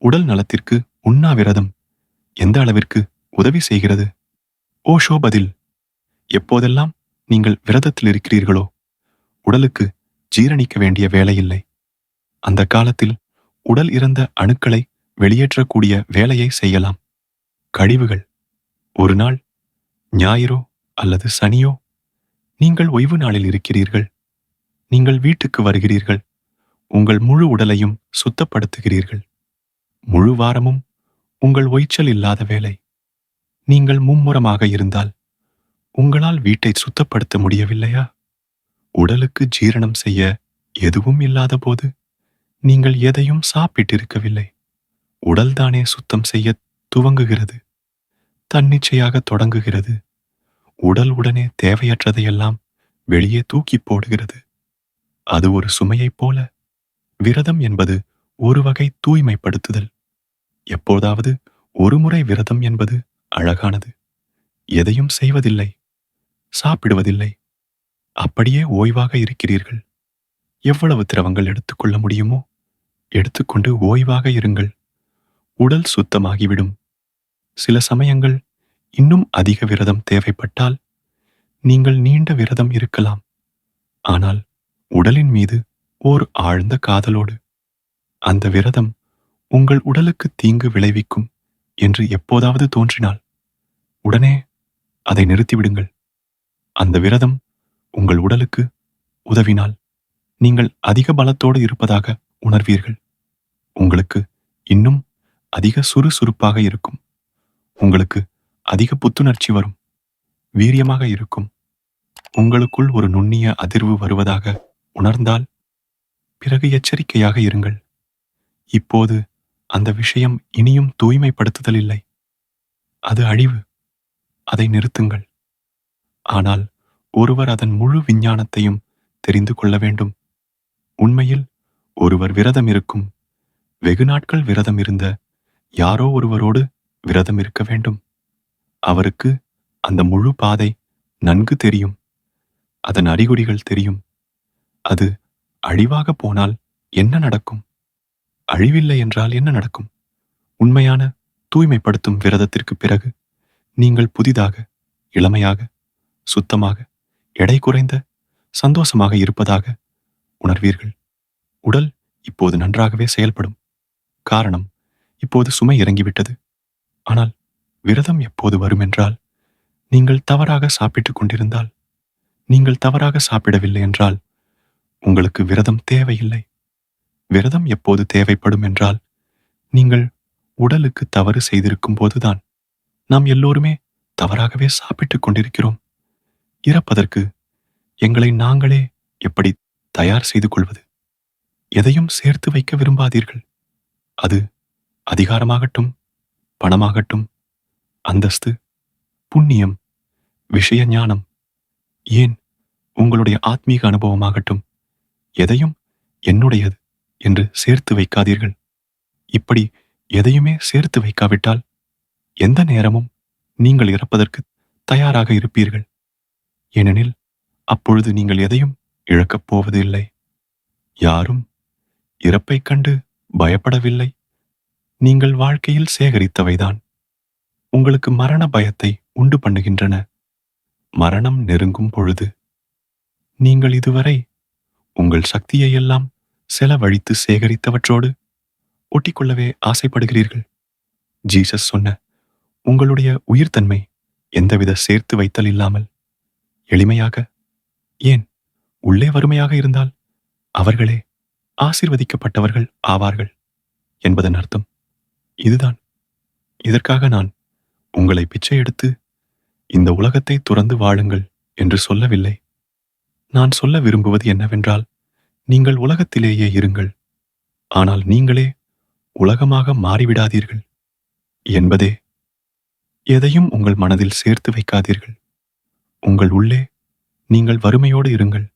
உடல் நலத்திற்கு உண்ணாவிரதம் எந்த அளவிற்கு உதவி செய்கிறது? ஓஷோ பதில்: எப்போதெல்லாம் நீங்கள் விரதத்தில் இருக்கிறீர்களோ உடலுக்கு ஜீரணிக்க வேண்டிய வேலையில்லை. அந்த காலத்தில் உடல் இறந்த அணுக்களை வெளியேற்றக்கூடிய வேலையை செய்யலாம். கழிவுகள் ஒரு நாள், ஞாயிறோ அல்லது சனியோ, நீங்கள் ஓய்வு நாளில் இருக்கிறீர்கள். நீங்கள் வீட்டுக்கு வருகிறீர்கள். உங்கள் முழு உடலையும் சுத்தப்படுத்துகிறீர்கள். முழு வாரமும் உங்கள் ஓய்ச்சல் இல்லாத வேலை. நீங்கள் மும்முரமாக இருந்தால் உங்களால் வீட்டை சுத்தப்படுத்த முடியவில்லையா? உடலுக்கு ஜீரணம் செய்ய எதுவும் இல்லாத போது நீங்கள் எதையும் சாப்பிட்டிருக்கவில்லை. உடல்தானே சுத்தம் செய்ய துவங்குகிறது, தன்னிச்சையாக தொடங்குகிறது. உடல் உடனே தேவையற்றதையெல்லாம் வெளியே தூக்கி போடுகிறது. அது ஒரு சுமையைப் போல. விரதம் என்பது ஒரு வகை தூய்மைப்படுத்துதல். எப்போதாவது ஒரு முறை விரதம் என்பது அழகானது. எதையும் செய்வதில்லை, சாப்பிடுவதில்லை, அப்படியே ஓய்வாக இருக்கிறீர்கள். எவ்வளவு திரவங்கள் எடுத்துக்கொள்ள முடியுமோ எடுத்துக்கொண்டு ஓய்வாக இருங்கள். உடல் சுத்தமாகிவிடும். சில சமயங்கள் இன்னும் அதிக விரதம் தேவைப்பட்டால் நீங்கள் நீண்ட விரதம் இருக்கலாம். ஆனால் உடலின் மீது ஓர் ஆழ்ந்த காதலோடு. அந்த விரதம் உங்கள் உடலுக்கு தீங்கு விளைவிக்கும் என்று எப்போதாவது தோன்றினால் உடனே அதை நிறுத்திவிடுங்கள். அந்த விரதம் உங்கள் உடலுக்கு உதவினால் நீங்கள் அதிக பலத்தோடு இருப்பதாக உணர்வீர்கள். உங்களுக்கு இன்னும் அதிக சுறுசுறுப்பாக இருக்கும். உங்களுக்கு அதிக புத்துணர்ச்சி வரும். வீரியமாக இருக்கும். உங்களுக்குள் ஒரு நுண்ணிய அதிர்வு வருவதாக உணர்ந்தால் பிறகு எச்சரிக்கையாக இருங்கள். இப்போது அந்த விஷயம் இனியும் தூய்மைப்படுத்துதல் இல்லை. அது அழிவு. அதை நிறுத்துங்கள். ஆனால் ஒருவர் அதன் முழு விஞ்ஞானத்தையும் தெரிந்து கொள்ள வேண்டும். உண்மையில் ஒருவர் விரதம் இருக்கும், வெகு நாட்கள் விரதம் இருந்த யாரோ ஒருவரோடு விரதம் இருக்க வேண்டும். அவருக்கு அந்த முழு பாதை நன்கு தெரியும். அதன் அறிகுறிகள் தெரியும். அது அழிவாக போனால் என்ன நடக்கும்? அழிவில்லை என்றால் என்ன நடக்கும்? உண்மையான தூய்மைப்படுத்தும் விரதத்திற்கு பிறகு நீங்கள் புதிதாக, இளமையாக, சுத்தமாக, எடை குறைந்த, சந்தோஷமாக இருப்பதாக உணர்வீர்கள். உடல் இப்போது நன்றாகவே செயல்படும். காரணம், இப்போது சுமை இறங்கிவிட்டது. ஆனால் விரதம் எப்போது வரும் என்றால், நீங்கள் தவறாக சாப்பிட்டுக் கொண்டிருந்தால், நீங்கள் தவறாக சாப்பிடவில்லை என்றால் உங்களுக்கு விரதம் தேவையில்லை. விரதம் எப்போது தேவைப்படும் என்றால், நீங்கள் உடலுக்கு தவறு செய்திருக்கும் போதுதான். நாம் எல்லோருமே தவறாகவே சாப்பிட்டுக் கொண்டிருக்கிறோம். இறப்பதற்கு எங்களை நாங்களே எப்படி தயார் செய்து கொள்வது? எதையும் சேர்த்து வைக்க விரும்பாதீர்கள். அது அதிகாரமாகட்டும், பணமாகட்டும், அந்தஸ்து, புண்ணியம், விஷய ஞானம், ஏன் உங்களுடைய ஆத்மீக அனுபவமாகட்டும், எதையும் என்னுடையது என்று சேர்த்து வைக்காதீர்கள். இப்படி எதையுமே சேர்த்து வைக்காவிட்டால் எந்த நேரமும் நீங்கள் இறப்பதற்கு தயாராக இருப்பீர்கள். ஏனெனில் அப்பொழுது நீங்கள் எதையும் இழக்கப் போவது இல்லை. யாரும் இறப்பைக் கண்டு பயப்படவில்லை. நீங்கள் வாழ்க்கையில் சேகரித்தவைதான் உங்களுக்கு மரண பயத்தை உண்டு பண்ணுகின்றன. மரணம் நெருங்கும் பொழுது நீங்கள் இதுவரை உங்கள் சக்தியை எல்லாம் செலவழித்து சேகரித்தவற்றோடு ஒட்டிக்கொள்ளவே ஆசைப்படுகிறீர்கள். ஜீசஸ் சொன்ன உங்களுடைய உயிர்த்தன்மை எந்தவித சேர்த்து வைத்தல் இல்லாமல் எளிமையாக, ஏன் உள்ளே வறுமையாக இருந்தால் அவர்களே ஆசீர்வதிக்கப்பட்டவர்கள் ஆவார்கள் என்பதன் அர்த்தம் இதுதான். இதற்காக நான் உங்களை பிச்சை எடுத்து இந்த உலகத்தை துறந்து வாழுங்கள் என்று சொல்லவில்லை. நான் சொல்ல விரும்புவது என்னவென்றால், நீங்கள் உலகத்திலேயே இருங்கள், ஆனால் நீங்களே உலகமாக மாறிவிடாதீர்கள் என்பதே. எதையும் உங்கள் மனதில் சேர்த்து வைக்காதீர்கள். உங்கள் உள்ளே நீங்கள் வறுமையோடு இருங்கள்.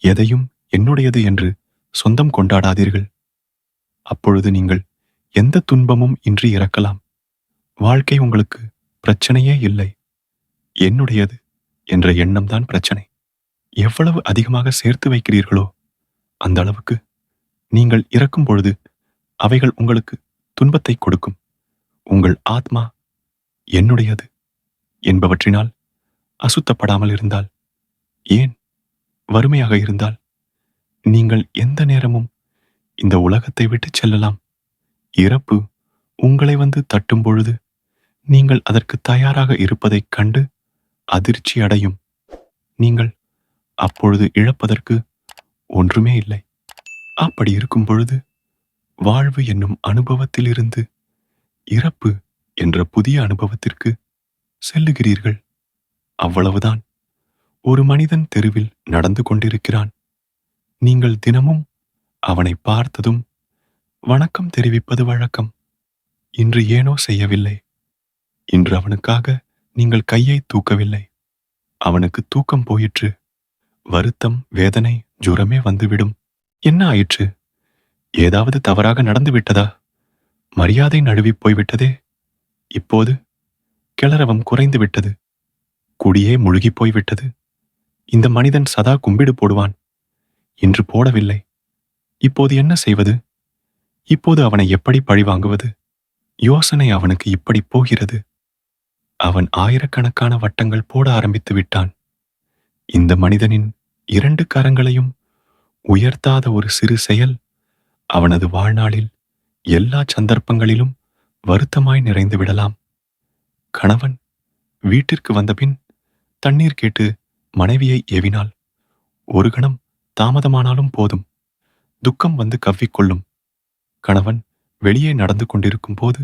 எதையும் என்னுடையது என்று சொந்தம் கொண்டாடாதீர்கள். அப்பொழுது நீங்கள் எந்த துன்பமும் இன்றி இறக்கலாம். வாழ்க்கை உங்களுக்கு பிரச்சனையே இல்லை. என்னுடையது என்ற எண்ணம்தான் பிரச்சனை. எவ்வளவு அதிகமாக சேர்த்து வைக்கிறீர்களோ அந்த அளவுக்கு நீங்கள் இறக்கும் பொழுது அவைகள் உங்களுக்கு துன்பத்தை கொடுக்கும். உங்கள் ஆத்மா என்னுடையது என்பவற்றினால் அசுத்தப்படாமல் இருந்தால், ஏன் வறுமையாக இருந்தால், நீங்கள் எந்த நேரமும் இந்த உலகத்தை விட்டுச் செல்லலாம். இறப்பு உங்களை வந்து தட்டும் பொழுது நீங்கள் அதற்கு தயாராக இருப்பதைக் கண்டு அதிர்ச்சி அடையும். நீங்கள் அப்பொழுது இழப்பதற்கு ஒன்றுமே இல்லை. அப்படி இருக்கும் பொழுது வாழ்வு என்னும் அனுபவத்திலிருந்து இறப்பு என்ற புதிய அனுபவத்திற்கு செல்லுகிறீர்கள். அவ்வளவுதான். ஒரு மனிதன் தெருவில் நடந்து கொண்டிருக்கிறான். நீங்கள் தினமும் அவனை பார்த்ததும் வணக்கம் தெரிவிப்பது வழக்கம். இன்று ஏனோ செய்யவில்லை. இன்று அவனுக்காக நீங்கள் கையை தூக்கவில்லை. அவனுக்கு தூக்கம் போயிற்று. வருத்தம், வேதனை, ஜுரமே வந்துவிடும். என்ன ஆயிற்று? ஏதாவது தவறாக நடந்து விட்டதா? மரியாதை நழுவிப் போய்விட்டதே. இப்போது கிளறவம் குறைந்து விட்டது. குடியே முழுகிப் போய்விட்டது. இந்த மனிதன் சதா கும்பிடு போடுவான். இன்று போடவில்லை. இப்போது என்ன செய்வது? இப்போது அவனை எப்படி பழிவாங்குவது? யோசனை அவனுக்கு இப்படி போகிறது. அவன் ஆயிரக்கணக்கான வட்டங்கள் போட ஆரம்பித்து விட்டான். இந்த மனிதனின் 2 கரங்களையும் உயர்த்தாத ஒரு சிறு செயல் அவனது வாழ்நாளில் எல்லா சந்தர்ப்பங்களிலும் வருத்தமாய் நிறைந்து விடலாம். கணவன் வீட்டிற்கு வந்தபின் தண்ணீர் கேட்டு மனைவியை ஏவினால் ஒரு கணம் தாமதமானாலும் போதும், துக்கம் வந்து கவ்விக்கொள்ளும். கணவன் வெளியே நடந்து கொண்டிருக்கும் போது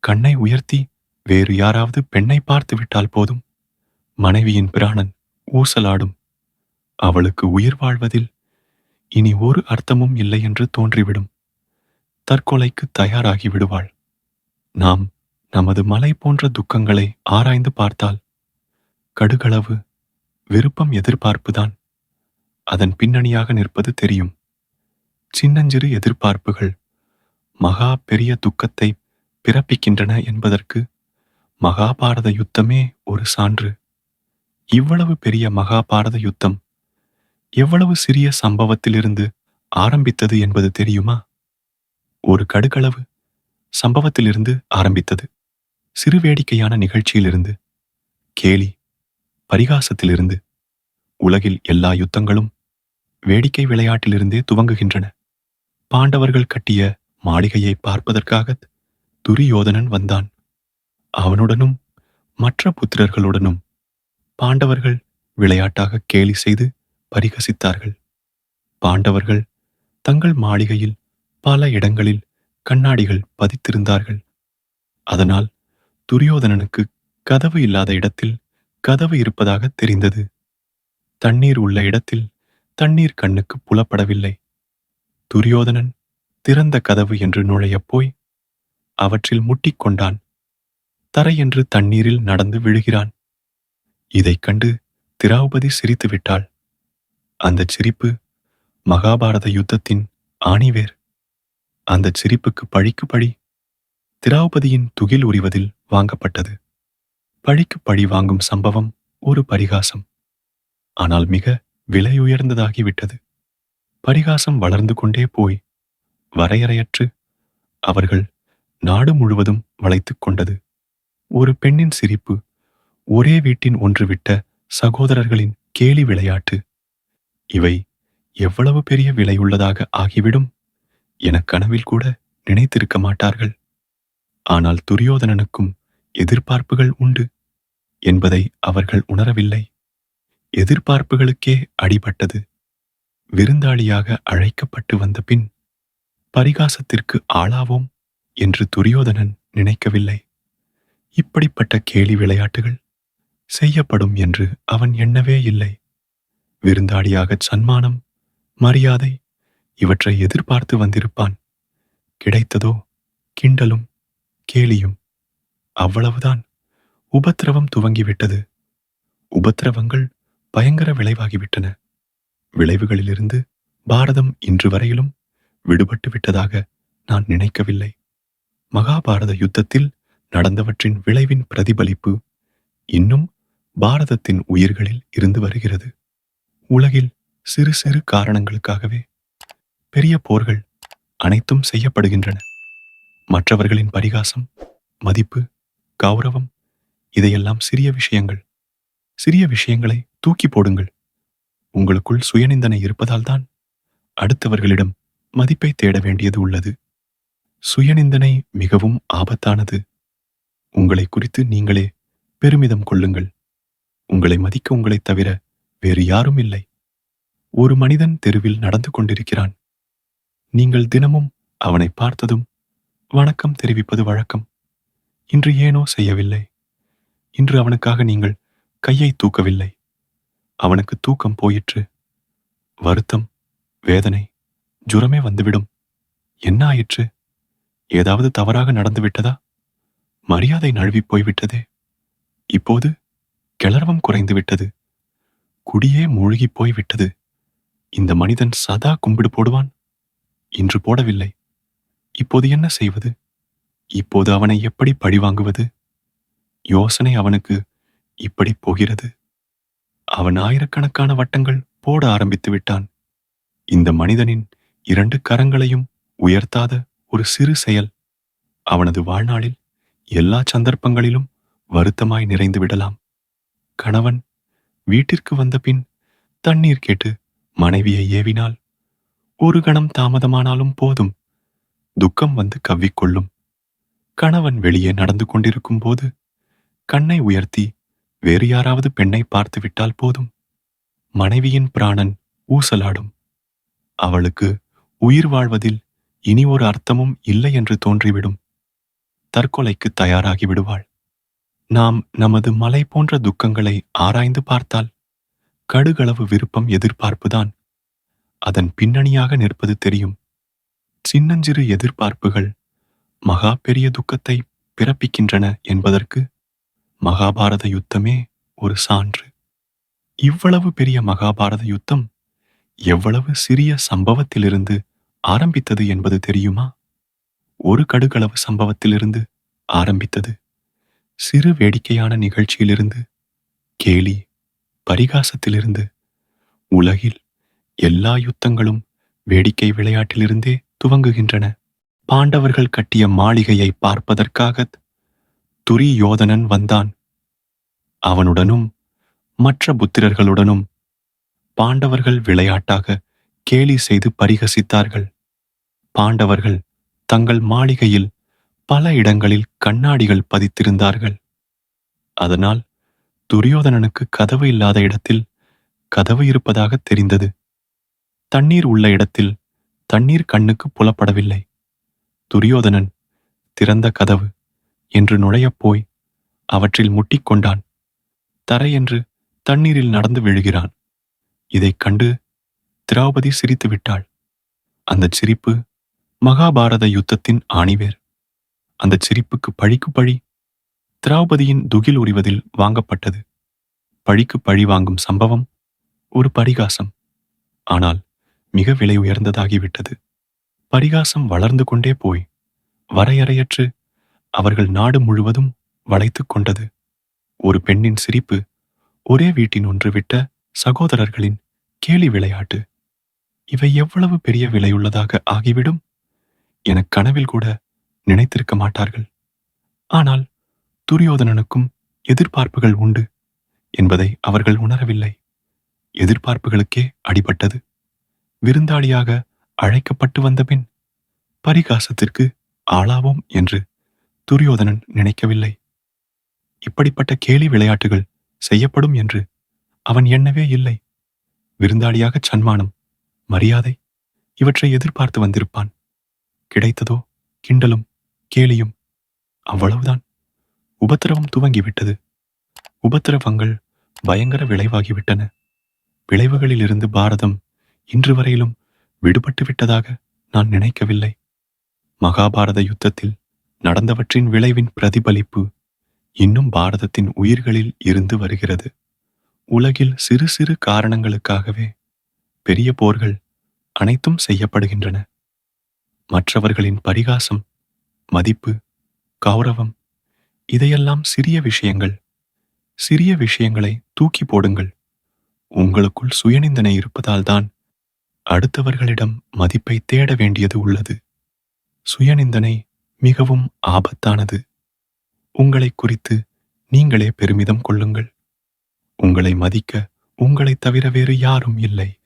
கண்ணை உயர்த்தி வேறு யாராவது பெண்ணை பார்த்து விட்டால் போதும், மனைவியின் பிராணன் ஊசலாடும். அவளுக்கு உயிர் வாழ்வதில் இனி ஒரு அர்த்தமும் இல்லை என்று தோன்றிவிடும். தற்கொலைக்கு தயாராகி விடுவாள். நாம் நமது மலை போன்ற துக்கங்களை ஆராய்ந்து பார்த்தால் கடுகளவு விருப்பம், எதிர்பார்ப்புதான் அதன் பின்னணியாக நிற்பது தெரியும். சின்னஞ்சிறு எதிர்பார்ப்புகள் மகா பெரிய துக்கத்தை பிறப்பிக்கின்றன என்பதற்கு மகாபாரத யுத்தமே ஒரு சான்று. இவ்வளவு பெரிய மகாபாரத யுத்தம் எவ்வளவு சிறிய சம்பவத்திலிருந்து ஆரம்பித்தது என்பது தெரியுமா? ஒரு கடுகளவு சம்பவத்திலிருந்து ஆரம்பித்தது. சிறு வேடிக்கையான நிகழ்ச்சியிலிருந்து, கேலி பரிகாசத்திலிருந்து. உலகில் எல்லா யுத்தங்களும் வேடிக்கை விளையாட்டிலிருந்தே துவங்குகின்றன. பாண்டவர்கள் கட்டிய மாளிகையை பார்ப்பதற்காக துரியோதனன் வந்தான். அவனுடனும் மற்ற புத்திரர்களுடனும் பாண்டவர்கள் விளையாட்டாக கேலி செய்து பரிகசித்தார்கள். பாண்டவர்கள் தங்கள் மாளிகையில் பல இடங்களில் கண்ணாடிகள் பதித்திருந்தார்கள். அதனால் துரியோதனனுக்கு கதவு இல்லாத இடத்தில் கதவு இருப்பதாக தெரிந்தது. தண்ணீர் உள்ள இடத்தில் தண்ணீர் கண்ணுக்கு புலப்படவில்லை. துரியோதனன் திறந்த கதவு என்று நுழையப் போய் அவற்றில் முட்டிக்கொண்டான். தரையென்று தண்ணீரில் நடந்து விழுகிறான். இதைக் கண்டு திரௌபதி சிரித்து விட்டாள். அந்தச் சிரிப்பு மகாபாரத யுத்தத்தின் ஆணிவேர். அந்தச் சிரிப்புக்கு பழிக்கு பழி திரௌபதியின் துகில் உரிவதில் வாங்கப்பட்டது. பழிக்கு பழி வாங்கும் சம்பவம் ஒரு பரிகாசம். ஆனால் மிக விலையுயர்ந்ததாகிவிட்டது. பரிகாசம் வளர்ந்து கொண்டே போய் வரையறையற்று அவர்கள் நாடு முழுவதும் வளைத்துக் கொண்டது. ஒரு பெண்ணின் சிரிப்பு, ஒரே வீட்டின் ஒன்றுவிட்ட சகோதரர்களின் கேலி விளையாட்டு, இவை எவ்வளவு பெரிய விலையுள்ளதாக ஆகிவிடும் என கனவில் கூட நினைத்திருக்க மாட்டார்கள். ஆனால் துரியோதனனுக்கும் எதிர்பார்ப்புகள் உண்டு என்பதை அவர்கள் உணரவில்லை. எதிர்பார்ப்புகளுக்கே அடிபட்டது. விருந்தாளியாக அழைக்கப்பட்டு வந்த பின் பரிகாசத்திற்கு ஆளாவோம் என்று துரியோதனன் நினைக்கவில்லை. இப்படிப்பட்ட கேலி விளையாட்டுகள் செய்யப்படும் என்று அவன் எண்ணவே இல்லை. விருந்தாளியாக சன்மானம், மரியாதை இவற்றை எதிர்பார்த்து வந்திருப்பான். கிடைத்ததோ கிண்டலும் கேலியும். அவ்வளவுதான். உபத்திரவம் துவங்கிவிட்டது. உபத்திரவங்கள் பயங்கர விளைவாகிவிட்டன. விளைவுகளிலிருந்து பாரதம் இன்று வரையிலும் விடுபட்டு விட்டதாக நான் நினைக்கவில்லை. மகாபாரத யுத்தத்தில் நடந்தவற்றின் விளைவின் பிரதிபலிப்பு இன்னும் பாரதத்தின் உயிர்களில் இருந்து வருகிறது. உலகில் சிறு சிறு காரணங்களுக்காகவே பெரிய போர்கள் அனைத்தும் செய்யப்படுகின்றன. மற்றவர்களின் பரிகாசம், மதிப்பு, கௌரவம் இதையெல்லாம் சிறிய விஷயங்கள். சிறிய விஷயங்களை தூக்கி போடுங்கள். உங்களுக்குள் சுயநிந்தனை இருப்பதால்தான் அடுத்தவர்களிடம் மதிப்பை தேட வேண்டியது உள்ளது. சுயநிந்தனை மிகவும் ஆபத்தானது. உங்களை குறித்து நீங்களே பெருமிதம் கொள்ளுங்கள். உங்களை மதிக்க உங்களைத் தவிர வேறு யாரும் இல்லை. ஒரு மனிதன் தெருவில் நடந்து கொண்டிருக்கிறான். நீங்கள் தினமும் அவனை பார்த்ததும் வணக்கம் தெரிவிப்பது வழக்கம். இன்று ஏனோ செய்யவில்லை. இன்று அவனுக்காக நீங்கள் கையை தூக்கவில்லை. அவனுக்கு தூக்கம் போயிற்று. வருத்தம், வேதனை, ஜுரமே வந்துவிடும். என்ன ஆயிற்று? ஏதாவது தவறாக நடந்து விட்டதா? மரியாதை நழுவிப் போய்விட்டதே. இப்போது கிளர்வம் குறைந்து விட்டது. குடியே மூழ்கிப் போய்விட்டது. இந்த மனிதன் சதா கும்பிடு போடுவான். இன்று போடவில்லை. இப்போது என்ன செய்வது? இப்போது அவனை எப்படி பழிவாங்குவது? யோசனை அவனுக்கு இப்படி போகிறது. அவன் ஆயிரக்கணக்கான வட்டங்கள் போட ஆரம்பித்து விட்டான். இந்த மனிதனின் 2 கரங்களையும் உயர்த்தாத ஒரு சிறு செயல் அவனது வாழ்நாளில் எல்லா சந்தர்ப்பங்களிலும் வருத்தமாய் நிறைந்து விடலாம். கணவன் வீட்டிற்கு வந்த பின் தண்ணீர் கேட்டு மனைவியை ஏவினால் ஒரு கணம் தாமதமானாலும் போதும், துக்கம் வந்து கவ்விக்கொள்ளும். கணவன் வெளியே நடந்து கொண்டிருக்கும் போது கண்ணை உயர்த்தி வேறு யாராவது பெண்ணை பார்த்து விட்டால் போதும், மனைவியின் பிராணன் ஊசலாடும். அவளுக்கு உயிர் வாழ்வதில் இனி ஒரு அர்த்தமும் இல்லை என்று தோன்றிவிடும். தற்கொலைக்கு தயாராகி விடுவாள். நாம் நமது மலை போன்ற துக்கங்களை ஆராய்ந்து பார்த்தால் கடுகளவு விருப்பம், எதிர்பார்ப்புதான் அதன் பின்னணியாக நிற்பது தெரியும். சின்னஞ்சிறு எதிர்பார்ப்புகள் மகா பெரிய துக்கத்தை பிறப்பிக்கின்றன என்பதற்கு மகாபாரத யுத்தமே ஒரு சான்று. இவ்வளவு பெரிய மகாபாரத யுத்தம் எவ்வளவு சிறிய சம்பவத்திலிருந்து ஆரம்பித்தது என்பது தெரியுமா? ஒரு கடுகளவு சம்பவத்திலிருந்து ஆரம்பித்தது. சிறு வேடிக்கையான நிகழ்ச்சியிலிருந்து, கேலி, பரிகாசத்திலிருந்து. உலகில் எல்லா யுத்தங்களும் வேடிக்கை விளையாட்டிலிருந்தே துவங்குகின்றன. பாண்டவர்கள் கட்டிய மாளிகையை பார்ப்பதற்காக துரியோதனன் வந்தான். அவனுடனும் மற்ற புத்திரர்களுடனும் பாண்டவர்கள் விளையாட்டாக கேலி செய்து பரிகசித்தார்கள். பாண்டவர்கள் தங்கள் மாளிகையில் பல இடங்களில் கண்ணாடிகள் பதித்திருந்தார்கள். அதனால் துரியோதனனுக்கு கதவு இல்லாத இடத்தில் கதவு இருப்பதாக தெரிந்தது. தண்ணீர் உள்ள இடத்தில் தண்ணீர் கண்ணுக்கு புலப்படவில்லை. துரியோதனன் திறந்த கதவு என்று நுழையப் போய் அவற்றில் முட்டிக்கொண்டான். தரையென்று தண்ணீரில் நடந்து விழுகிறான். இதைக் கண்டு திரௌபதி சிரித்து விட்டாள். அந்தச் சிரிப்பு மகாபாரத யுத்தத்தின் ஆணிவேர். அந்தச் சிரிப்புக்கு பழிக்கு பழி திரௌபதியின் துகில் உரிவதில் வாங்கப்பட்டது. பழிக்கு பழி வாங்கும் சம்பவம் ஒரு பரிகாசம். ஆனால் மிக விலை உயர்ந்ததாகிவிட்டது. பரிகாசம் வளர்ந்து கொண்டே போய் வரையறையற்று அவர்கள் நாடு முழுவதும் வளைத்துக் கொண்டது. ஒரு பெண்ணின் சிரிப்பு ஒரே வீட்டின் ஒன்று விட்ட சகோதரர்களின் கேலி விளையாட்டு. இவை எவ்வளவு பெரிய விலையுள்ளதாக ஆகிவிடும் என கனவில் கூட நினைத்திருக்க மாட்டார்கள். ஆனால் துரியோதனனுக்கும் எதிர்பார்ப்புகள் உண்டு என்பதை அவர்கள் உணரவில்லை. எதிர்பார்ப்புகளுக்கே அடிபட்டது. விருந்தாளியாக அழைக்கப்பட்டு வந்த பின் பரிகாசத்திற்கு ஆளாவோம் என்று துரியோதனன் நினைக்கவில்லை. இப்படிப்பட்ட கேலி விளையாட்டுகள் செய்யப்படும் என்று அவன் எண்ணவே இல்லை. விருந்தாளியாக சன்மானம், மரியாதை இவற்றை எதிர்பார்த்து வந்திருப்பான். கிடைத்ததோ கிண்டலும் கேலியும். அவ்வளவுதான். உபத்திரவம் துவங்கிவிட்டது. உபத்திரவங்கள் பயங்கர விளைவாகிவிட்டன. விளைவுகளிலிருந்து பாரதம் இன்று வரையிலும் விடுபட்டு விட்டதாக நான் நினைக்கவில்லை. மகாபாரத யுத்தத்தில் நடந்தவற்றின் விளைவின் பிரதிபலிப்பு இன்னும் பாரதத்தின் உயிர்களில் இருந்து வருகிறது. உலகில் சிறு சிறு காரணங்களுக்காகவே பெரிய போர்கள் அனைத்தும் செய்யப்படுகின்றன. மற்றவர்களின் பரிகாசம், மதிப்பு, கௌரவம் இதையெல்லாம் சிறிய விஷயங்கள். சிறிய விஷயங்களை தூக்கி போடுங்கள். உங்களுக்குள் சுயநிந்தனை இருப்பதால்தான் அடுத்தவர்களிடம் மதிப்பை தேட வேண்டியது உள்ளது. சுயநிந்தனை மிகவும் ஆபத்தானது. உங்களை குறித்து நீங்களே பெருமிதம் கொள்ளுங்கள். உங்களை மதிக்க உங்களைத் தவிர வேறு யாரும் இல்லை.